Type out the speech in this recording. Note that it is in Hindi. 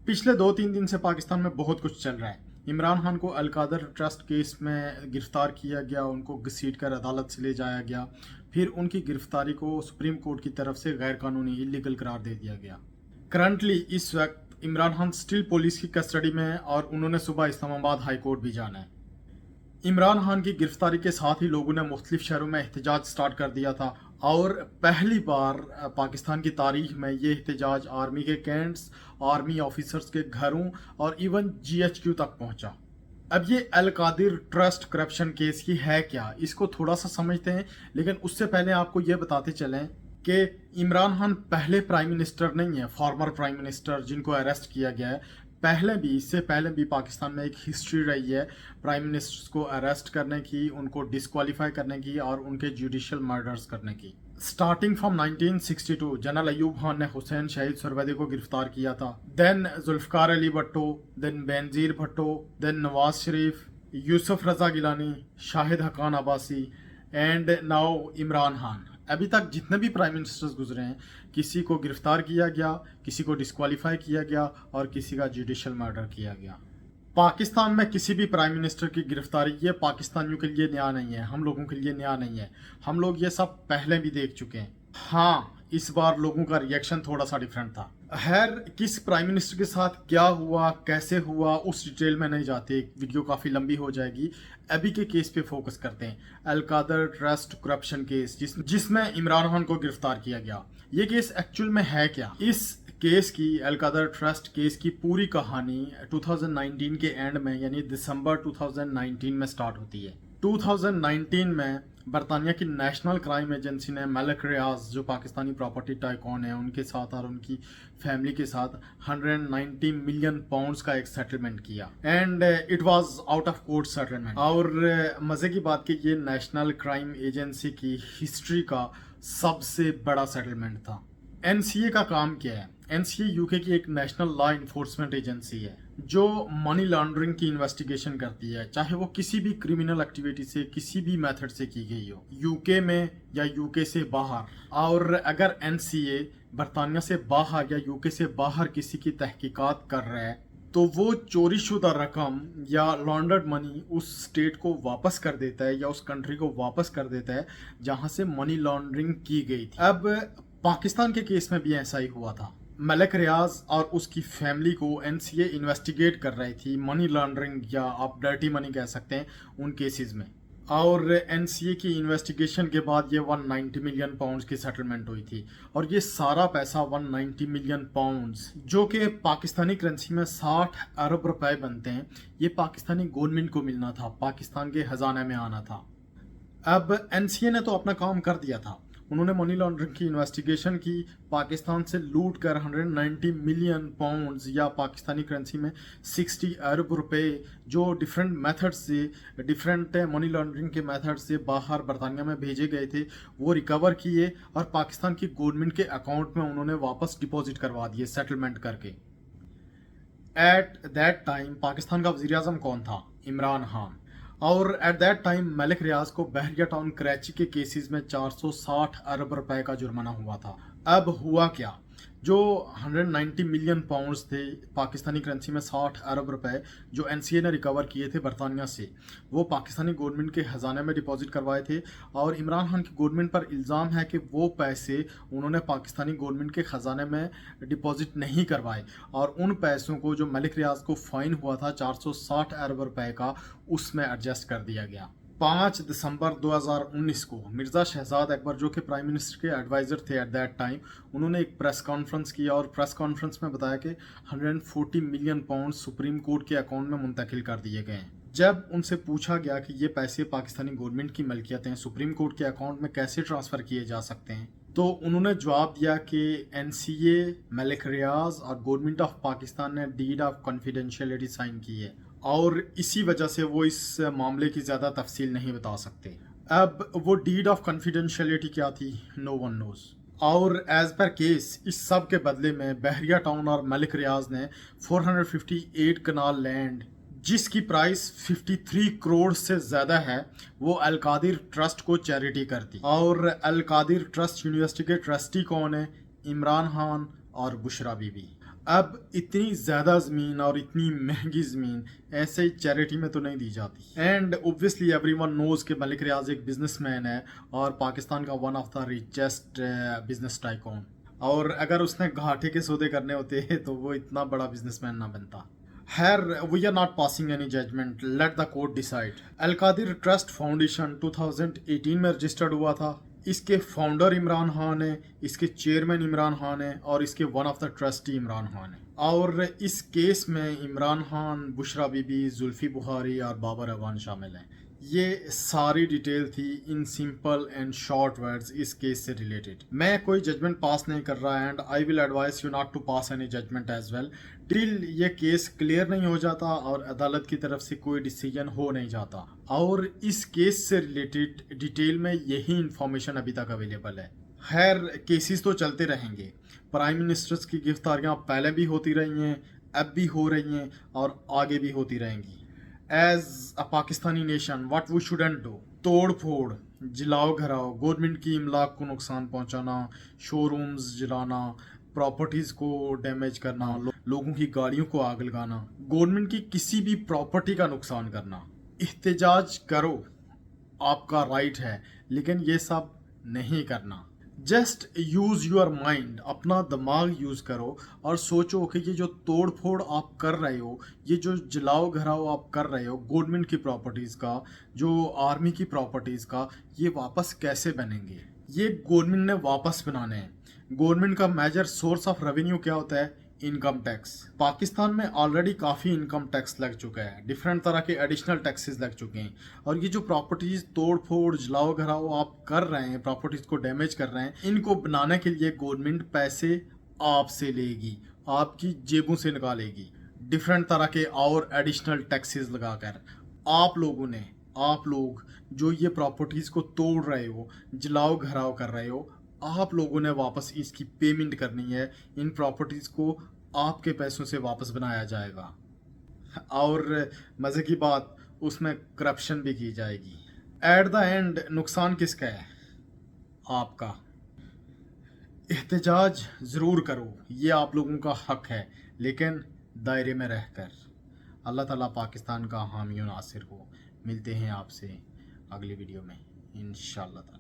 पिछले 2-3 दिन से पाकिस्तान में बहुत कुछ चल रहा है। इमरान खान को अल-कादर ट्रस्ट केस में गिरफ्तार किया गया, उनको घसीट कर अदालत से ले जाया गया। फिर उनकी गिरफ्तारी को सुप्रीम कोर्ट की तरफ से गैर कानूनी इलीगल करार दे दिया गया। करंटली इस वक्त इमरान खान स्टिल पुलिस की कस्टडी में है और उन्होंने सुबह इस्लामाबाद हाई कोर्ट भी जाना है। इमरान खान की गिरफ्तारी के साथ ही लोगों ने मुख्तलिफ शहरों में एहतजाज स्टार्ट कर दिया था और पहली बार पाकिस्तान की तारीख में ये एहतजाज आर्मी के कैंट्स, आर्मी ऑफिसर्स के घरों और इवन GHQ तक पहुंचा। अब ये अल कादिर ट्रस्ट करप्शन केस की है क्या, इसको थोड़ा सा समझते हैं, लेकिन उससे पहले आपको ये बताते चलें कि इमरान खान पहले प्राइम मिनिस्टर नहीं है, फॉर्मर प्राइम मिनिस्टर जिनको अरेस्ट किया गया है। इससे पहले भी पाकिस्तान में एक हिस्ट्री रही है प्राइम मिनिस्टर्स को अरेस्ट करने की, उनको डिस्क्वालीफाई करने की और उनके जुडिशियल मर्डर्स करने की। Starting from 1962 general Ayub Khan ने हुसैन शहीद सुरवदी को गिरफ्तार किया था, then Zulfikar Ali Bhutto, then Benazir Bhutto, then Nawaz Sharif, Yousuf Raza Gilani, Shahid Khaqan Abbasi and now Imran Khan. अभी तक जितने भी प्राइम मिनिस्टर्स गुजरे हैं, किसी को गिरफ्तार किया गया, किसी को डिस्क्वालीफाई किया गया और किसी का जुडिशियल मर्डर किया गया। पाकिस्तान में किसी भी प्राइम मिनिस्टर की गिरफ्तारी ये पाकिस्तानियों के लिए नया नहीं है, हम लोगों के लिए नया नहीं है। हम लोग ये सब पहले भी देख चुके हैं। हाँ, इस बार लोगों का रिएक्शन थोड़ा सा डिफरेंट था। खैर, किस प्राइम मिनिस्टर के साथ क्या हुआ, कैसे हुआ, उस डिटेल में नहीं जाते, वीडियो काफ़ी लंबी हो जाएगी। अभी के केस पे फोकस करते हैं, अल कादर ट्रस्ट करप्शन केस जिसमें इमरान खान को गिरफ्तार किया गया। ये केस एक्चुअल में है क्या? इस केस की, अल कादर ट्रस्ट केस की पूरी कहानी 2019 के एंड में यानी दिसंबर 2019 में स्टार्ट होती है। 2019 में बरतानिया की नेशनल क्राइम एजेंसी ने मलिक रियाज, जो पाकिस्तानी प्रॉपर्टी टाइकॉन है, उनके साथ और उनकी फैमिली के साथ 190 मिलियन पाउंड्स का एक सेटलमेंट किया and it was out of court settlement. और मज़े की बात कि ये नेशनल क्राइम एजेंसी की हिस्ट्री का सबसे बड़ा सेटलमेंट था। NCA का काम क्या है? NCA UK की एक नेशनल लॉ इन्फोर्समेंट एजेंसी है जो मनी लॉन्ड्रिंग की इन्वेस्टिगेशन करती है, चाहे वो किसी भी क्रिमिनल एक्टिविटी से, किसी भी मेथड से की गई हो, UK में या UK से बाहर। और अगर NCA बरतानिया से बाहर या UK से बाहर किसी की तहकीकात कर रहा है तो वो चोरीशुदा रकम या लॉन्डर्ड मनी उस स्टेट को वापस कर देता है या उस कंट्री को वापस कर देता है जहां से मनी लॉन्ड्रिंग की गई थी। अब पाकिस्तान के केस में भी ऐसा ही हुआ था। मलिक रियाज और उसकी फैमिली को NCA इन्वेस्टिगेट कर रही थी मनी लॉन्ड्रिंग या आप डर्टी मनी कह सकते हैं उन केसेस में। और NCA की इन्वेस्टिगेशन के बाद ये 190 मिलियन पाउंड्स की सेटलमेंट हुई थी। और ये सारा पैसा 190 मिलियन पाउंड्स, जो कि पाकिस्तानी करेंसी में 60 अरब रुपए बनते हैं, ये पाकिस्तानी गवर्नमेंट को मिलना था, पाकिस्तान के खजाने में आना था। अब NCA ने तो अपना काम कर दिया था, उन्होंने मनी लॉन्ड्रिंग की इन्वेस्टिगेशन की, पाकिस्तान से लूट कर 190 मिलियन पाउंड्स या पाकिस्तानी करेंसी में 60 अरब रुपए, जो डिफरेंट मेथड से, डिफरेंट मनी लॉन्ड्रिंग के मेथड से बाहर बरतानिया में भेजे गए थे, वो रिकवर किए और पाकिस्तान की गवर्नमेंट के अकाउंट में उन्होंने वापस डिपॉजिट करवा दिए सेटलमेंट करके। एट दैट टाइम पाकिस्तान का वज़ीर आज़म कौन था? इमरान खान। और एट दैट टाइम मलिक रियाज को बहरिया टाउन कराची के केसेस में 460 अरब रुपए का जुर्माना हुआ था। अब हुआ क्या? जो 190 मिलियन पाउंड्स थे, पाकिस्तानी करेंसी में 60 अरब रुपए, जो NCA ने रिकवर किए थे बरतानिया से, वो पाकिस्तानी गवर्नमेंट के ख़जाने में डिपॉजिट करवाए थे। और इमरान खान की गवर्नमेंट पर इल्ज़ाम है कि वो पैसे उन्होंने पाकिस्तानी गवर्नमेंट के ख़जाने में डिपॉजिट नहीं करवाए और उन पैसों को, जो मलिक रियाज को फ़ाइन हुआ था 460 अरब रुपए का, उसमें एडजस्ट कर दिया गया। 5 दिसंबर 2019 को मिर्ज़ा शहजाद अकबर, जो कि प्राइम मिनिस्टर के एडवाइज़र थे एट दैट टाइम, उन्होंने एक प्रेस कॉन्फ्रेंस किया और प्रेस कॉन्फ्रेंस में बताया कि 140 मिलियन पाउंड सुप्रीम कोर्ट के अकाउंट में मुंतकिल कर दिए गए हैं। जब उनसे पूछा गया कि ये पैसे पाकिस्तानी गवर्नमेंट की मलकियत हैं, सुप्रीम कोर्ट के अकाउंट में कैसे ट्रांसफ़र किए जा सकते हैं, तो उन्होंने जवाब दिया कि NCA, मलिक रियाज और गवर्नमेंट ऑफ पाकिस्तान ने डीड ऑफ कॉन्फिडेंशियलिटी साइन की है और इसी वजह से वो इस मामले की ज़्यादा तफसील नहीं बता सकते। अब वो डीड ऑफ कॉन्फिडेंशियलिटी क्या थी, नो वन नोज। और एज पर केस इस सब के बदले में बहरिया टाउन और मलिक रियाज ने 458 कनाल लैंड, जिसकी प्राइस 53 करोड़ से ज़्यादा है, वो अल कादिर ट्रस्ट को चैरिटी कर दी। और अल कादिर ट्रस्ट यूनिवर्सिटी के ट्रस्टी कौन है? इमरान खान और बुशरा बीबी। अब इतनी ज़्यादा ज़मीन और इतनी महंगी ज़मीन ऐसे ही चैरिटी में तो नहीं दी जाती। एंड ओब्वियसली एवरीवन नोज़ कि मलिक रियाज एक बिजनेसमैन है और पाकिस्तान का one of the richest business tycoon, और अगर उसने घाटे के सौदे करने होते तो वो इतना बड़ा बिजनेसमैन ना बनता। खैर, we are not passing any judgment, let the court decide. Al Qadir trust foundation 2018 में रजिस्टर्ड हुआ था। इसके फाउंडर इमरान खान है, इसके चेयरमैन इमरान खान है और इसके one of the trustee Imran Khan है। और इस केस में इमरान खान, बुशरा बीबी, जुल्फी बुखारी और बाबर अवान शामिल हैं। ये सारी डिटेल थी in simple and short words इस केस से रिलेटेड। मैं कोई जजमेंट पास नहीं कर रहा and I will advise you not to pass any judgment as well till ये केस क्लियर नहीं हो जाता और अदालत की तरफ से कोई डिसीजन हो नहीं जाता। और इस केस से रिलेटेड डिटेल में यही इंफॉर्मेशन अभी तक अवेलेबल है। खैर, केसेस तो चलते रहेंगे। प्राइम मिनिस्टर्स की गिरफ्तारियां पहले भी होती रही हैं, अब भी हो रही हैं और आगे भी होती रहेंगी। As a Pakistani nation what we shouldn't do, तोड़ फोड़, जलाओ घराओ, गवर्नमेंट की इमलाक को नुकसान पहुंचाना, शोरूम्स जलाना, प्रॉपर्टीज़ को डैमेज करना, लोगों की गाड़ियों को आग लगाना, गवर्नमेंट की किसी भी प्रॉपर्टी का नुकसान करना। एहतजाज करो, आपका राइट है, लेकिन ये सब नहीं करना। जस्ट यूज़ योर माइंड, अपना दिमाग यूज़ करो और सोचो कि ये जो तोड़ फोड़ आप कर रहे हो, ये जो जलाओ घराओ आप कर रहे हो गवर्नमेंट की प्रॉपर्टीज़ का, जो आर्मी की प्रॉपर्टीज़ का, ये वापस कैसे बनेंगे? ये गवर्नमेंट ने वापस बनाने हैं। गवर्नमेंट का मेजर सोर्स ऑफ रेवेन्यू क्या होता है? Income tax. पाकिस्तान में ऑलरेडी काफ़ी इनकम टैक्स लग चुका है, डिफरेंट तरह के एडिशनल टैक्सेस लग चुके हैं। और ये जो प्रॉपर्टीज़ तोड़ फोड़, जलाओ घराओ आप कर रहे हैं, प्रॉपर्टीज़ को डैमेज कर रहे हैं, इनको बनाने के लिए गवर्नमेंट पैसे आपसे लेगी, आपकी जेबों से निकालेगी, डिफरेंट तरह के और एडिशनल टैक्सेस लगाकर। आप लोग जो ये प्रॉपर्टीज़ को तोड़ रहे हो, जलाओ घराव कर रहे हो, आप लोगों ने वापस इसकी पेमेंट करनी है। इन प्रॉपर्टीज़ को आपके पैसों से वापस बनाया जाएगा। और मज़े की बात, उसमें करप्शन भी की जाएगी। एट द एंड नुकसान किसका है? आपका। एहतजाज ज़रूर करो, ये आप लोगों का हक है, लेकिन दायरे में रहकर। अल्लाह ताला पाकिस्तान का हामी और नासिर हो। मिलते हैं आपसे अगली वीडियो में इंशाअल्लाह ताला।